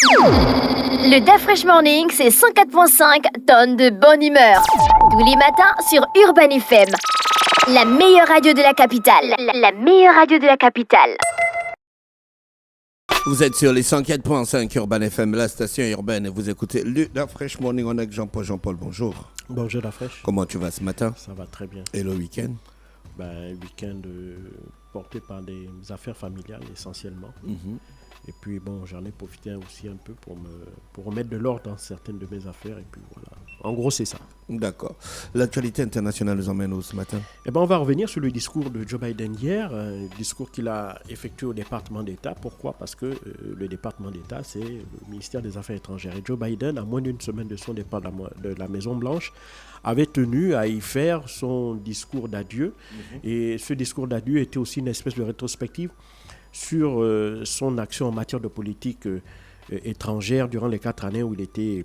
Le DAF Fresh Morning, c'est 104.5 tonnes de bonne humeur. Tous les matins sur Urban FM. La meilleure radio de la capitale. La meilleure radio de la capitale. Vous êtes sur les 104.5 Urban FM, la station urbaine, et vous écoutez le DAF Fresh Morning. On est avec Jean-Paul. Jean-Paul, bonjour. Bonjour la fraîche. Comment tu vas ce matin? Ça va très bien. Et le week-end? Week-end porté par des affaires familiales essentiellement. Et puis bon, j'en ai profité aussi un peu pour remettre de l'ordre dans certaines de mes affaires. Et puis voilà. En gros, c'est ça. D'accord. L'actualité internationale nous emmène où ce matin? On va revenir sur le discours de Joe Biden hier, un discours qu'il a effectué au département d'État. Pourquoi? Parce que le département d'État, c'est le ministère des Affaires étrangères. Et Joe Biden, à moins d'une semaine de son départ de la Maison-Blanche, avait tenu à y faire son discours d'adieu. Et ce discours d'adieu était aussi une espèce de rétrospective sur son action en matière de politique étrangère durant les 4 années où il était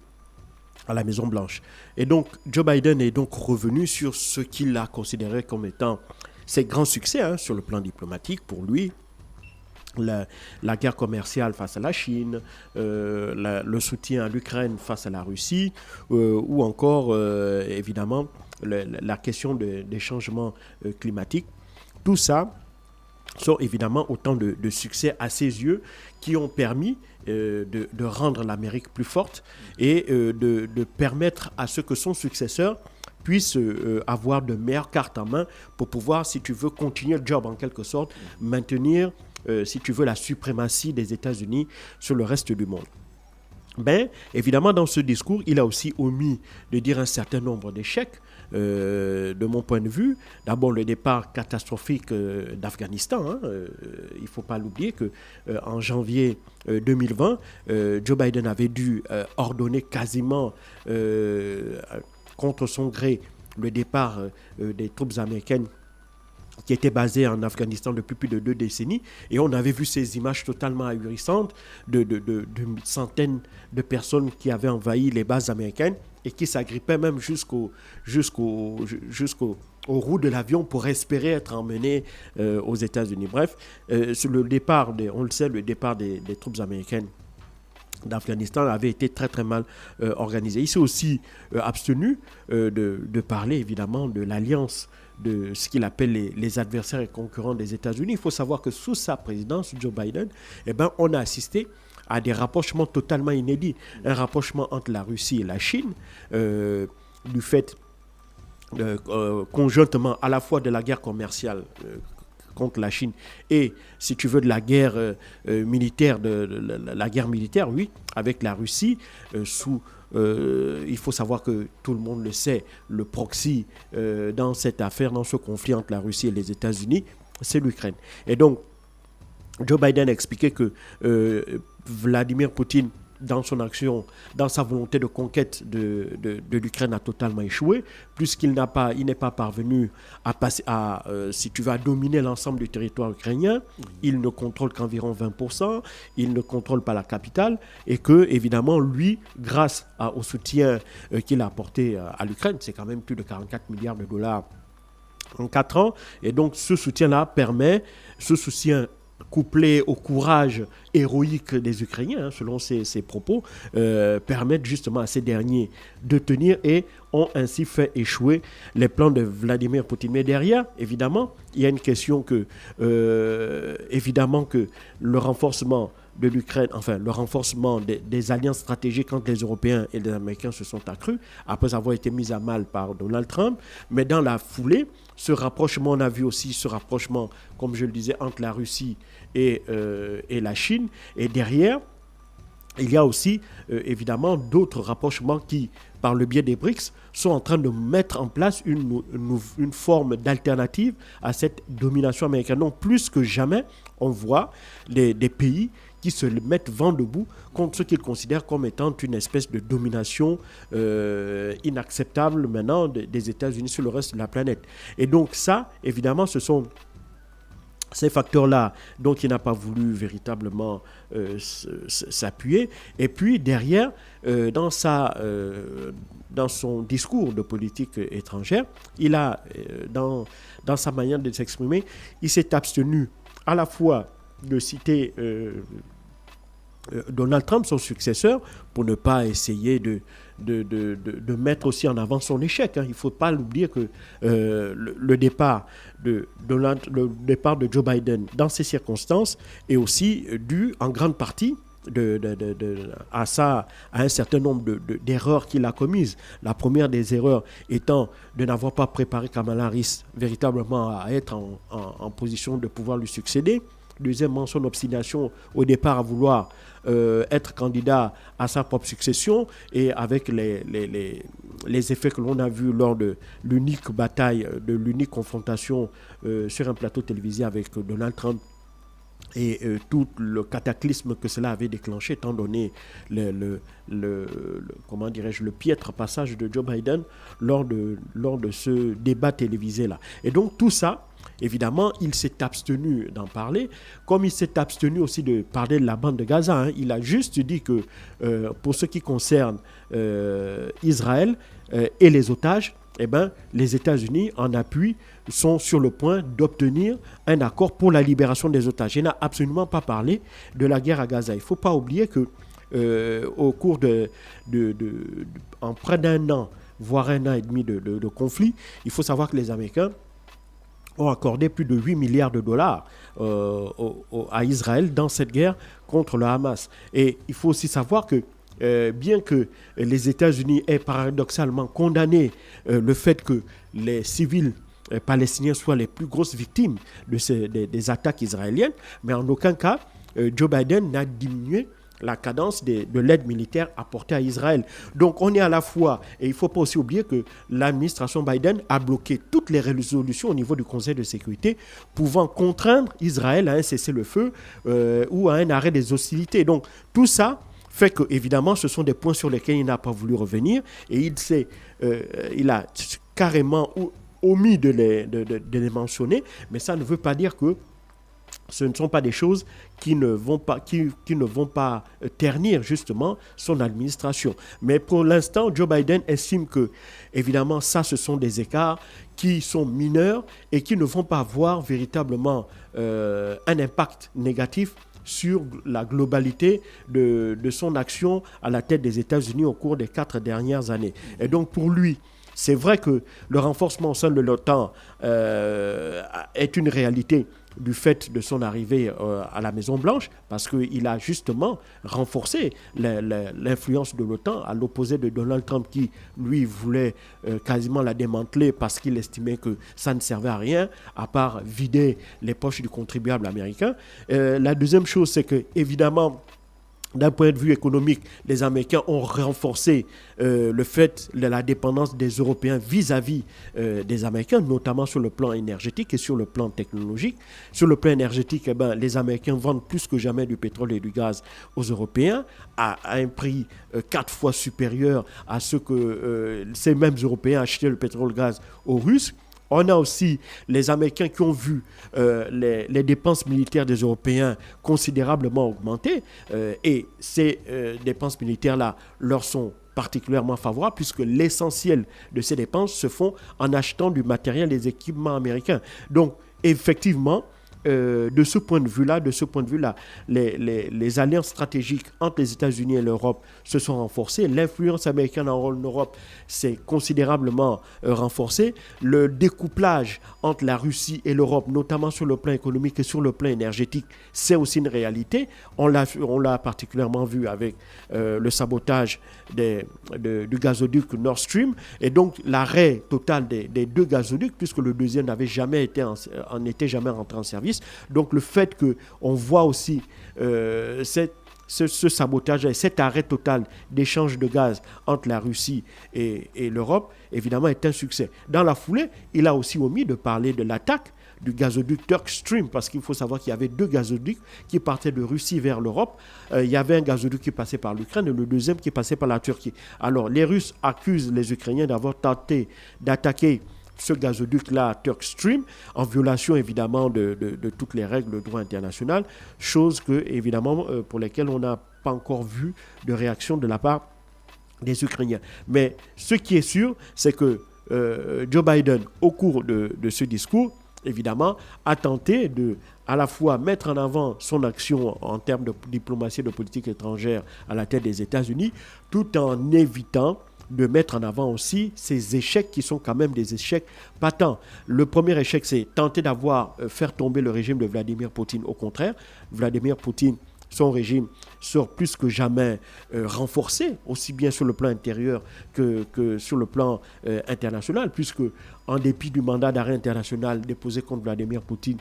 à la Maison-Blanche. Et donc, Joe Biden est donc revenu sur ce qu'il a considéré comme étant ses grands succès sur le plan diplomatique pour lui. La guerre commerciale face à la Chine, le soutien à l'Ukraine face à la Russie, ou encore, évidemment, la question des changements climatiques. Tout ça sont évidemment autant de succès à ses yeux qui ont permis de rendre l'Amérique plus forte et de permettre à ce que son successeur puisse avoir de meilleures cartes en main pour pouvoir, si tu veux, continuer le job en quelque sorte, maintenir, si tu veux, la suprématie des États-Unis sur le reste du monde. Évidemment, dans ce discours, il a aussi omis de dire un certain nombre d'échecs, de mon point de vue. D'abord, le départ catastrophique d'Afghanistan. Il ne faut pas l'oublier qu'en janvier 2020, Joe Biden avait dû ordonner quasiment contre son gré le départ des troupes américaines qui était basé en Afghanistan depuis plus de 2 décennies. Et on avait vu ces images totalement ahurissantes de centaines de personnes qui avaient envahi les bases américaines et qui s'agrippaient même jusqu'aux roues de l'avion pour espérer être emmenés aux États-Unis. Bref, sur le départ, on le sait, le départ des troupes américaines d'Afghanistan avait été très très mal organisé. Il s'est aussi abstenu de parler évidemment de l'alliance de ce qu'il appelle les adversaires et concurrents des États-Unis. Il faut savoir que sous sa présidence, Joe Biden, on a assisté à des rapprochements totalement inédits. Un rapprochement entre la Russie et la Chine, du fait conjointement à la fois de la guerre commerciale contre la Chine et, si tu veux, de la guerre militaire, la guerre militaire, oui, avec la Russie, il faut savoir que tout le monde le sait, le proxy dans cette affaire, dans ce conflit entre la Russie et les États-Unis, c'est l'Ukraine. Et donc, Joe Biden a expliqué que Vladimir Poutine, dans son action, dans sa volonté de conquête de l'Ukraine, a totalement échoué, puisqu'il n'est pas parvenu à dominer l'ensemble du territoire ukrainien. Il ne contrôle qu'environ 20%, il ne contrôle pas la capitale, et que, évidemment, lui, grâce au soutien qu'il a apporté à l'Ukraine, c'est quand même plus de 44 milliards de dollars en 4 ans, et donc ce soutien-là permet, ce soutien couplé au courage héroïque des Ukrainiens, selon ses propos, permettent justement à ces derniers de tenir et ont ainsi fait échouer les plans de Vladimir Poutine. Mais derrière, évidemment, il y a une question que le renforcement de l'Ukraine, enfin le renforcement des alliances stratégiques entre les Européens et les Américains se sont accrus après avoir été mis à mal par Donald Trump. Mais dans la foulée, ce rapprochement, on a vu aussi ce rapprochement, comme je le disais, entre la Russie et la Chine. Et derrière, il y a aussi évidemment d'autres rapprochements qui, par le biais des BRICS, sont en train de mettre en place une forme d'alternative à cette domination américaine. Donc plus que jamais, on voit des pays qui se mettent vent debout contre ce qu'ils considèrent comme étant une espèce de domination inacceptable maintenant des États-Unis sur le reste de la planète. Et donc ça, évidemment, ce sont ces facteurs-là dont il n'a pas voulu véritablement s'appuyer. Et puis derrière, dans son discours de politique étrangère, il a, dans sa manière de s'exprimer, il s'est abstenu à la fois de citer Donald Trump, son successeur, pour ne pas essayer de mettre aussi en avant son échec. Il ne faut pas l'oublier que le départ de Joe Biden dans ces circonstances est aussi dû en grande partie à un certain nombre d'erreurs qu'il a commises. La première des erreurs étant de n'avoir pas préparé Kamala Harris véritablement à être en position de pouvoir lui succéder. Deuxièmement, son obstination au départ à vouloir être candidat à sa propre succession, et avec les effets que l'on a vus lors de l'unique bataille, de l'unique confrontation sur un plateau télévisé avec Donald Trump, et tout le cataclysme que cela avait déclenché, étant donné le piètre passage de Joe Biden lors de ce débat télévisé-là. Et donc tout ça, évidemment, il s'est abstenu d'en parler, comme il s'est abstenu aussi de parler de la bande de Gaza. Il a juste dit que pour ce qui concerne Israël et les otages, les États-Unis, en appui, sont sur le point d'obtenir un accord pour la libération des otages. Il n'a absolument pas parlé de la guerre à Gaza. Il ne faut pas oublier que au cours en près d'un an, voire un an et demi de conflit, il faut savoir que les Américains ont accordé plus de 8 milliards de dollars à Israël dans cette guerre contre le Hamas. Et il faut aussi savoir que bien que les États-Unis aient paradoxalement condamné le fait que les civils palestiniens soient les plus grosses victimes des attaques israéliennes, mais en aucun cas Joe Biden n'a diminué la cadence de l'aide militaire apportée à Israël. Donc on est à la fois, et il ne faut pas aussi oublier que l'administration Biden a bloqué toutes les résolutions au niveau du Conseil de sécurité pouvant contraindre Israël à un cessez-le-feu ou à un arrêt des hostilités. Donc tout ça fait que, évidemment, ce sont des points sur lesquels il n'a pas voulu revenir, et il a carrément omis de les mentionner, mais ça ne veut pas dire que ce ne sont pas des choses qui ne vont pas ternir justement son administration. Mais pour l'instant, Joe Biden estime que, évidemment, ce sont des écarts qui sont mineurs et qui ne vont pas avoir véritablement un impact négatif sur la globalité de son action à la tête des États-Unis au cours des 4 dernières années. Et donc pour lui, c'est vrai que le renforcement au sein de l'OTAN est une réalité du fait de son arrivée à la Maison-Blanche, parce qu'il a justement renforcé l'influence de l'OTAN, à l'opposé de Donald Trump qui, lui, voulait quasiment la démanteler parce qu'il estimait que ça ne servait à rien, à part vider les poches du contribuable américain. La deuxième chose, c'est que, évidemment, d'un point de vue économique, les Américains ont renforcé le fait de la dépendance des Européens vis-à-vis des Américains, notamment sur le plan énergétique et sur le plan technologique. Sur le plan énergétique, les Américains vendent plus que jamais du pétrole et du gaz aux Européens à un prix 4 fois supérieur à ce que ces mêmes Européens achetaient le pétrole et le gaz aux Russes. On a aussi les Américains qui ont vu les dépenses militaires des Européens considérablement augmenter, et ces dépenses militaires-là leur sont particulièrement favorables puisque l'essentiel de ces dépenses se font en achetant du matériel et des équipements américains. Donc, effectivement, de ce point de vue-là, les alliances stratégiques entre les États-Unis et l'Europe se sont renforcées. L'influence américaine en Europe s'est considérablement renforcée. Le découplage entre la Russie et l'Europe, notamment sur le plan économique et sur le plan énergétique, c'est aussi une réalité. On l'a particulièrement vu avec le sabotage du gazoduc Nord Stream, et donc l'arrêt total des 2 gazoducs, puisque le deuxième n'était jamais rentré en service. Donc le fait qu'on voit aussi ce sabotage et cet arrêt total d'échange de gaz entre la Russie et l'Europe, évidemment, est un succès. Dans la foulée, il a aussi omis de parler de l'attaque du gazoduc Turk Stream, parce qu'il faut savoir qu'il y avait 2 gazoducs qui partaient de Russie vers l'Europe. Il y avait un gazoduc qui passait par l'Ukraine et le deuxième qui passait par la Turquie. Alors les Russes accusent les Ukrainiens d'avoir tenté d'attaquer ce gazoduc-là, Turk Stream, en violation évidemment de toutes les règles de droit international, chose pour lesquelles on n'a pas encore vu de réaction de la part des Ukrainiens. Mais ce qui est sûr, c'est que Joe Biden, au cours de ce discours, évidemment, a tenté de à la fois mettre en avant son action en termes de diplomatie et de politique étrangère à la tête des États-Unis, tout en évitant de mettre en avant aussi ces échecs qui sont quand même des échecs patents. Le premier échec, c'est tenter faire tomber le régime de Vladimir Poutine. Au contraire, Vladimir Poutine, son régime sort plus que jamais renforcé, aussi bien sur le plan intérieur que sur le plan international, puisque en dépit du mandat d'arrêt international déposé contre Vladimir Poutine,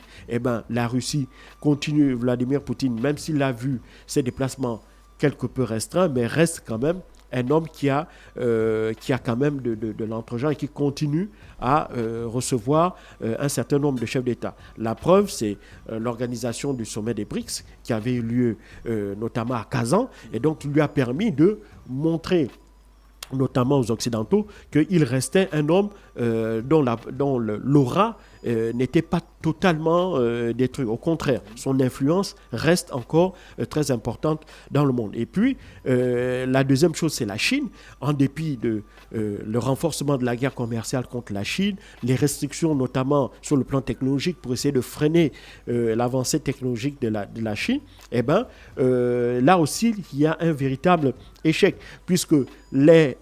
la Russie continue, Vladimir Poutine, même s'il a vu ses déplacements quelque peu restreints, mais reste quand même un homme qui a quand même de l'entre-gens et qui continue à recevoir un certain nombre de chefs d'État. La preuve, c'est l'organisation du sommet des BRICS qui avait eu lieu notamment à Kazan et donc lui a permis de montrer notamment aux Occidentaux qu'il restait un homme dont l'aura n'était pas totalement détruite. Au contraire, son influence reste encore très importante dans le monde. Et puis, la deuxième chose, c'est la Chine. En dépit de le renforcement de la guerre commerciale contre la Chine, les restrictions notamment sur le plan technologique pour essayer de freiner l'avancée technologique de la Chine, là aussi, il y a un véritable échec, puisque la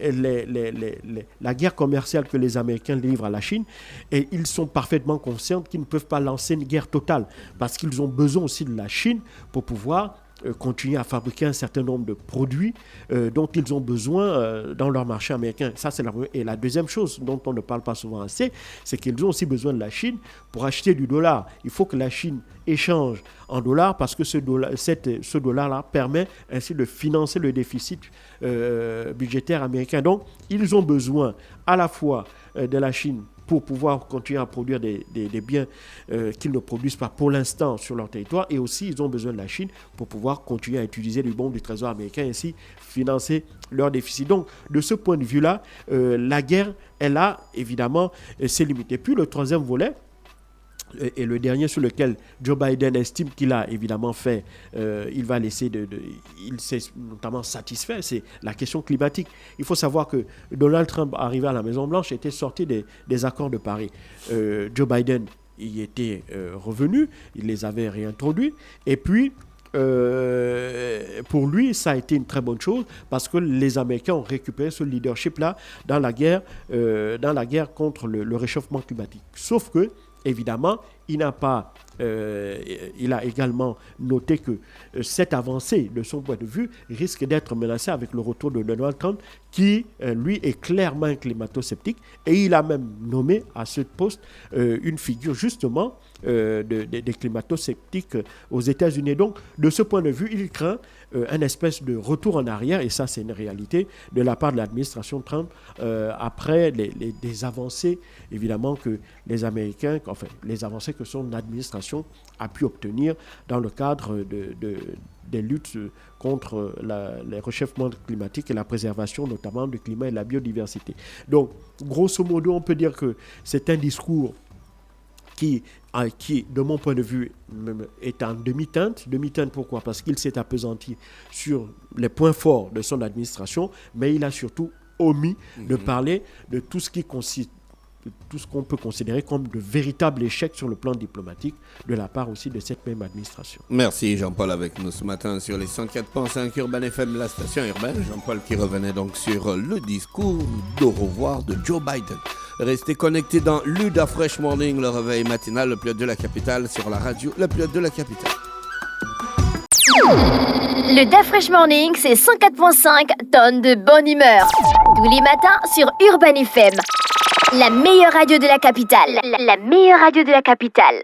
guerre commerciale que les Américains livrent à la Chine, et ils sont parfaitement conscients qu'ils ne peuvent pas lancer une guerre totale, parce qu'ils ont besoin aussi de la Chine pour pouvoir continuer à fabriquer un certain nombre de produits dont ils ont besoin dans leur marché américain. Ça, c'est et la deuxième chose dont on ne parle pas souvent assez, c'est qu'ils ont aussi besoin de la Chine pour acheter du dollar. Il faut que la Chine échange en dollars parce que ce dollar-là permet ainsi de financer le déficit budgétaire américain. Donc, ils ont besoin à la fois de la Chine pour pouvoir continuer à produire des biens qu'ils ne produisent pas pour l'instant sur leur territoire, et aussi ils ont besoin de la Chine pour pouvoir continuer à utiliser les bons du Trésor américain et ainsi financer leur déficit. Donc de ce point de vue-là, la guerre, elle a évidemment ses limites. Et puis le troisième volet, et le dernier sur lequel Joe Biden estime qu'il a évidemment fait, il va laisser il s'est notamment satisfait, c'est la question climatique. Il faut savoir que Donald Trump, arrivé à la Maison-Blanche, était sorti des accords de Paris. Joe Biden y était revenu, il les avait réintroduits, et puis pour lui, ça a été une très bonne chose parce que les Américains ont récupéré ce leadership-là dans la guerre contre le réchauffement climatique. Sauf que évidemment, il a également noté que cette avancée, de son point de vue, risque d'être menacée avec le retour de Donald Trump, qui, lui, est clairement un climato-sceptique. Et il a même nommé à ce poste une figure, justement, des climato-sceptiques aux États-Unis. Donc, de ce point de vue, il craint un espèce de retour en arrière, et ça, c'est une réalité, de la part de l'administration Trump, après des avancées, évidemment, que les Américains, enfin, les avancées que son administration a pu obtenir dans le cadre des luttes contre les réchauffements climatiques et la préservation notamment du climat et de la biodiversité. Donc, grosso modo, on peut dire que c'est un discours qui, de mon point de vue, est en demi-teinte. Demi-teinte pourquoi ? Parce qu'il s'est appesanti sur les points forts de son administration, mais il a surtout omis de parler de tout ce qu'on peut considérer comme de véritables échecs sur le plan diplomatique de la part aussi de cette même administration. Merci Jean-Paul avec nous ce matin sur les 104.5 Urban FM, la station urbaine. Jean-Paul qui revenait donc sur le discours d'au revoir de Joe Biden. Restez connectés dans l'UDA Fresh Morning, le réveil matinal le plus haut de la capitale sur la radio le plus haut de la capitale. Le Da Fresh Morning, c'est 104.5 tonnes de bonne humeur. Tous les matins sur Urban FM. La meilleure radio de la capitale. La meilleure radio de la capitale.